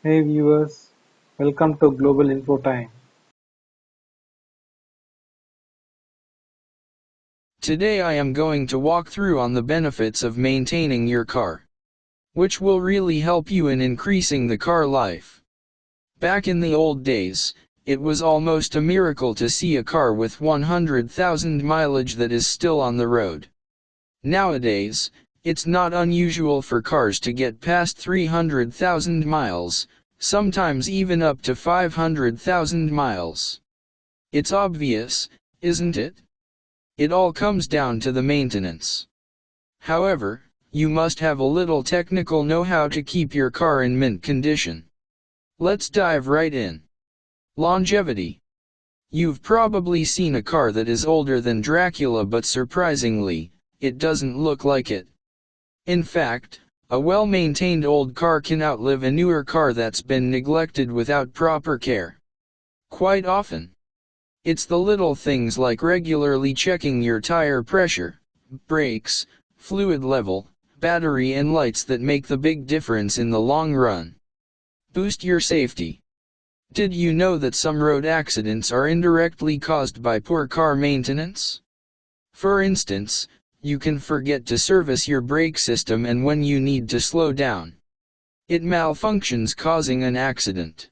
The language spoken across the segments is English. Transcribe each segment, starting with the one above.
Hey viewers, welcome to Global Info Time. Today I am going to walk through on the benefits of maintaining your car, which will really help you in increasing the car life. Back in the old days, it was almost a miracle to see a car with 100,000 mileage that is still on the road. Nowadays, it's not unusual for cars to get past 300,000 miles, sometimes even up to 500,000 miles. It's obvious, isn't it? It all comes down to the maintenance. However, you must have a little technical know-how to keep your car in mint condition. Let's dive right in. Longevity. You've probably seen a car that is older than Dracula, but surprisingly, it doesn't look like it. In fact, a well-maintained old car can outlive a newer car that's been neglected without proper care. Quite often, it's the little things like regularly checking your tire pressure, brakes, fluid level, battery and lights that make the big difference in the long run. Boost your safety. Did you know that some road accidents are indirectly caused by poor car maintenance? For instance, you can forget to service your brake system, and when you need to slow down, it malfunctions, causing an accident.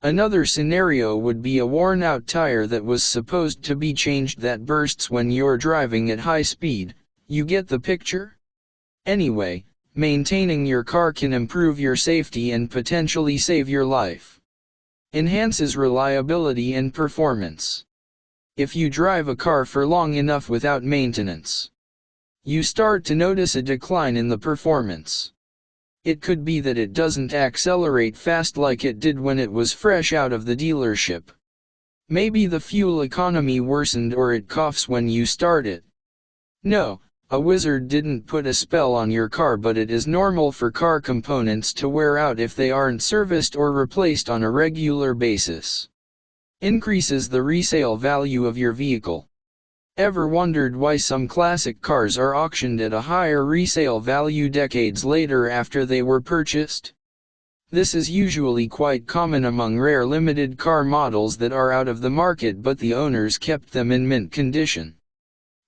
Another scenario would be a worn-out tire that was supposed to be changed that bursts when you're driving at high speed. You get the picture? Anyway, maintaining your car can improve your safety and potentially save your life. Enhances reliability and performance. If you drive a car for long enough without maintenance, you start to notice a decline in the performance. It could be that it doesn't accelerate fast like it did when it was fresh out of the dealership. Maybe the fuel economy worsened, or it coughs when you start it. No, a wizard didn't put a spell on your car, but it is normal for car components to wear out if they aren't serviced or replaced on a regular basis. Increases the resale value of your vehicle. Ever wondered why some classic cars are auctioned at a higher resale value decades later after they were purchased? This is usually quite common among rare limited car models that are out of the market, but the owners kept them in mint condition.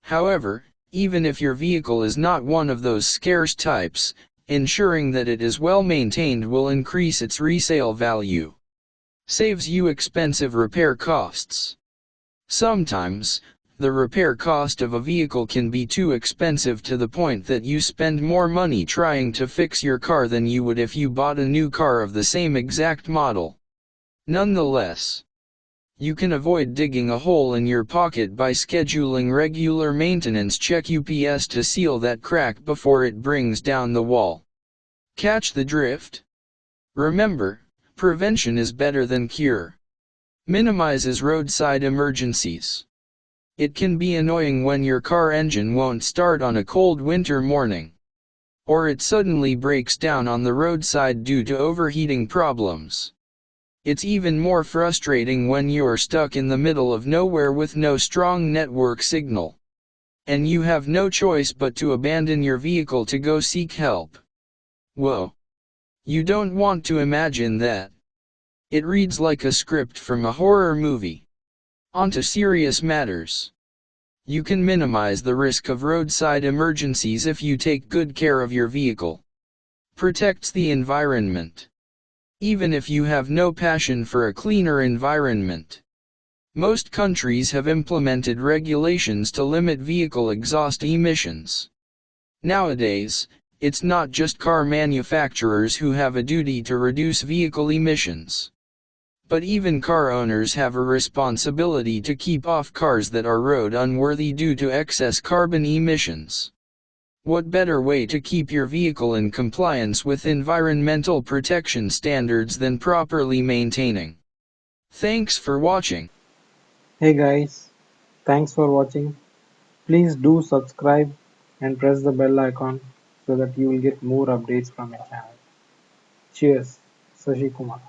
However, even if your vehicle is not one of those scarce types, ensuring that it is well maintained will increase its resale value. Saves you expensive repair costs. Sometimes, the repair cost of a vehicle can be too expensive, to the point that you spend more money trying to fix your car than you would if you bought a new car of the same exact model. Nonetheless, you can avoid digging a hole in your pocket by scheduling regular maintenance check UPS to seal that crack before it brings down the wall. Catch the drift? Remember, prevention is better than cure. Minimizes roadside emergencies. It can be annoying when your car engine won't start on a cold winter morning, or it suddenly breaks down on the roadside due to overheating problems. It's even more frustrating when you're stuck in the middle of nowhere with no strong network signal, and you have no choice but to abandon your vehicle to go seek help. Whoa! You don't want to imagine that. It reads like a script from a horror movie. On to serious matters. You can minimize the risk of roadside emergencies if you take good care of your vehicle. Protects the environment. Even if you have no passion for a cleaner environment, most countries have implemented regulations to limit vehicle exhaust emissions. Nowadays, it's not just car manufacturers who have a duty to reduce vehicle emissions, but even car owners have a responsibility to keep off cars that are road unworthy due to excess carbon emissions. What better way to keep your vehicle in compliance with environmental protection standards than properly maintaining? Thanks for watching. Hey guys, thanks for watching. Please do subscribe and press the bell icon so that you will get more updates from my channel. Cheers, Sashi Kumar.